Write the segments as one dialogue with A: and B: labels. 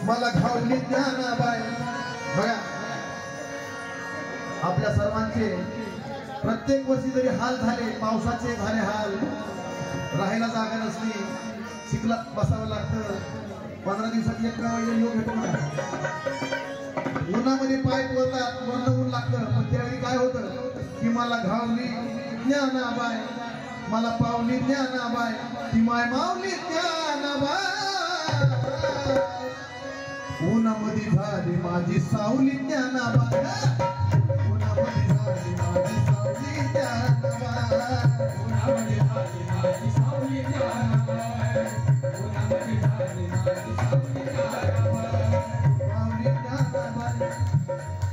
A: मला घावली ज्ञानाबाई. बघा आपल्या सर्वांचे प्रत्येक वर्षी जरी हाल झाले, पावसाचे झाले हाल, राहायला जागा नसली, चिखलात बसावं लागतं, 15 दिवसात एक योग घेतो ना, उन्हामध्ये पाय पोळतात, वरनं ऊन लागतं. पण त्यावेळी काय होतं की मला घावली ज्ञानाबाई, मला पावली ज्ञानाबाई, ती माय मावली ज्ञानाबाई. उन्हामध्ये झाली माझी सावली ज्ञानाबाई, उन्हामध्ये झाली माझी सावली ज्ञानाबाई, उन्हामध्ये झाली माझी सावली ज्ञानाबाई, उन्हामध्ये झाली माझी सावली ज्ञानाबाई. मावली ज्ञानाबाई,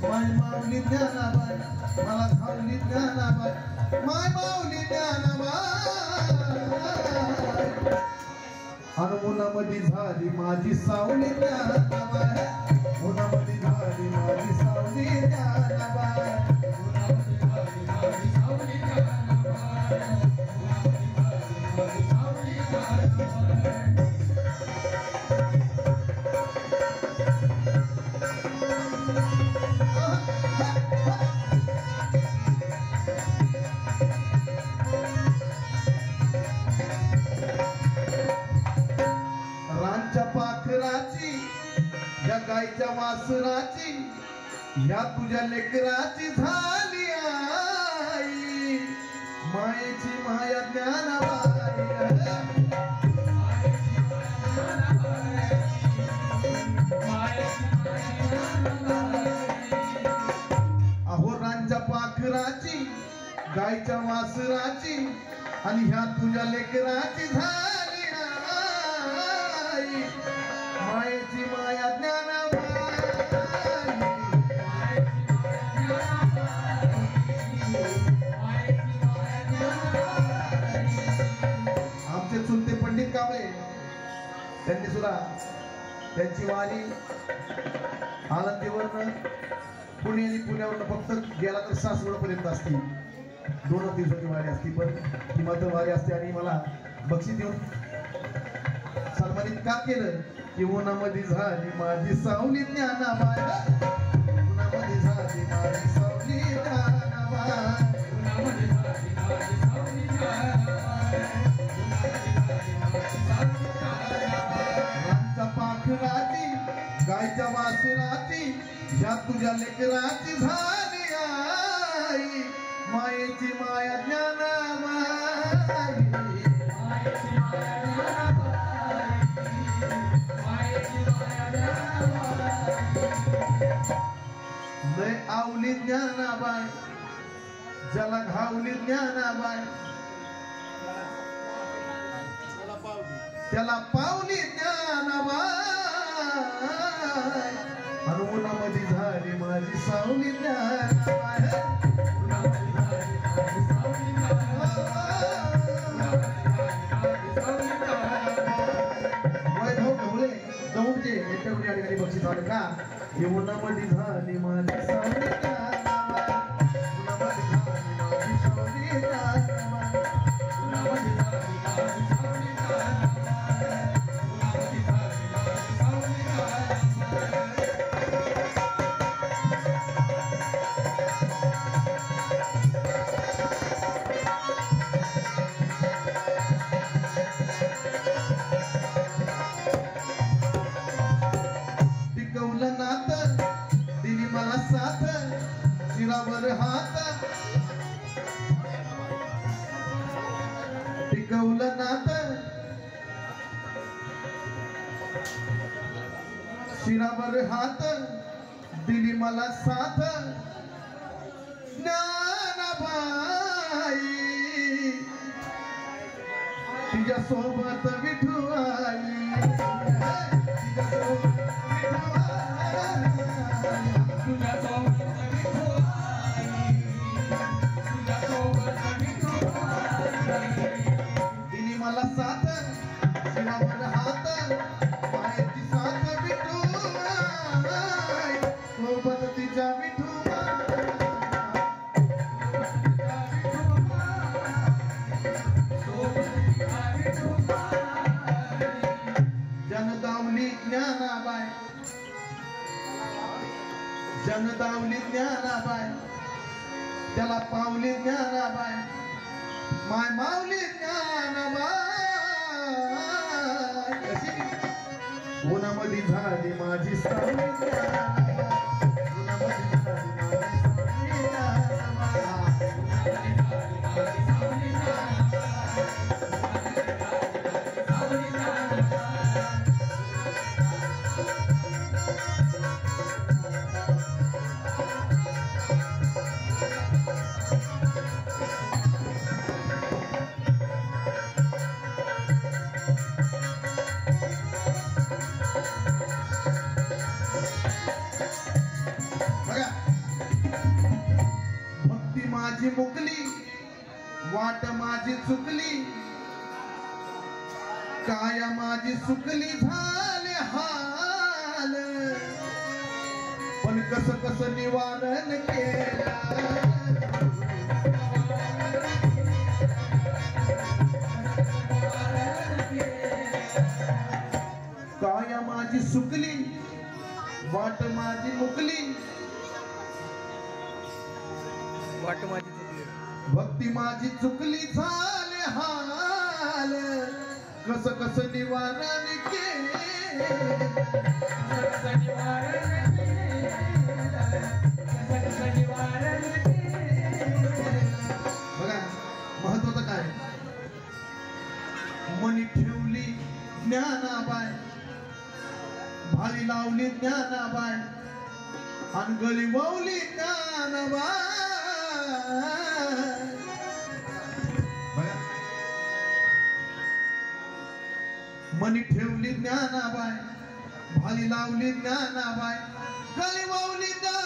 A: माय मावली ज्ञानाबाई, मला घावली ज्ञानाबाई, माय मावली ज्ञानाबाई. उन्हामध्ये झाली माझी सावली ज्ञानाबाई, उन्हामध्ये झाली माझी सावली ज्ञानाबाई, उन्हामध्ये झाली माझी सावली ज्ञानाबाई, उन्हामध्ये झाली माझी सावली ज्ञानाबाई. या गायच्या वासराची, या तुझ्या लेकराची झाली आई, मायेची माया ज्ञानाबाई. अहो रांच्या पाखराची, गायच्या वासराची, आणि ह्या तुझ्या लेकराची झाली आई, मायेची माया ज्ञानाबाई. आमचे चुलते पंडित कांबळे त्यांनी सुद्धा त्यांची वारी आनंदीवरनं पुणे आणि पुण्यावरनं फक्त गेला तर सासवडपर्यंत असते, 2 दिवसाची वारी असते, पण ती मात्र वारी असते. आणि मला बक्षीस देऊन सन्मानित का केलं की उन्हामध्ये झाली माझी सावली ज्ञानाबाई, उन्हामध्ये झाली माझी सावली ज्ञानाबाई, उन्हामध्ये झाली माझी सावली ज्ञानाबाई, रांच्या पाखराची, गायच्या वासराची, ह्या तुझ्या लेकराची झाली आई, मायेची माया ज्ञानाबाई, मायेची माया ज्ञानाबाई. लय आवली ज्ञानाबाई, ज्याला घावली ज्ञानाबाई, त्याला पावली ज्ञानाबाई. आणि उन्हामध्ये झाली माझी सावली ज्ञानाबाई, उन्हामध्ये झाली माझी सावली ज्ञानाबाई. वैभव ढवळे दौंडचे यांच्याकडे या ठिकाणी बक्षीस आलं का, हे उन्हामध्ये झाली माझी सावली ज्ञानाबाई, उन्हामध्ये झाली माझी सावली ज्ञानाबाई, उन्हामध्ये झाली माझी सावली ज्ञानाबाई, उन्हामध्ये झाली माझी सावली ज्ञानाबाई. टिकवलं नातं, दिली मला साथ, शिरावर हात, टिकवलं नातं, शिरावर हात, दिली मला साथ ज्ञानाबाई, तिच्या सोबत विठू आई, तिच्या सोबत दिली मला साथ, शिरावर हात, मायेची साथ विठू आई, सोबत तिच्या विठू. जन दावली ज्ञानाबाई, जन दावली ज्ञानाबाई, त्याला पावली ज्ञानाबाई, माय मावली ज्ञानाबाई. उन्हामध्ये झाली माझी सावली ज्ञानाबाई, उन्हामध्ये झाली माझी सावली ज्ञानाबाई. भक्ती माझी मुकली, वाट माझी चुकली, काया माझी सुकली झाले हाल, पण कस कस निवारण केलं. काया माझी सुकली, वाट माझी मुकली,
B: वाट माझी चुकली,
A: भक्ती माझी चुकली झाले हाल, कस कस निवारण बघा महत्वाचं काय. मनी ठेवली ज्ञानाबाई, भाली लावली ज्ञानाबाई, आणि गळी वावली ज्ञानाबाई. बघा मनी ठेवली ज्ञानाबाई, भाली लावली ज्ञानाबाई, गळी वावली ज्ञानाबाई.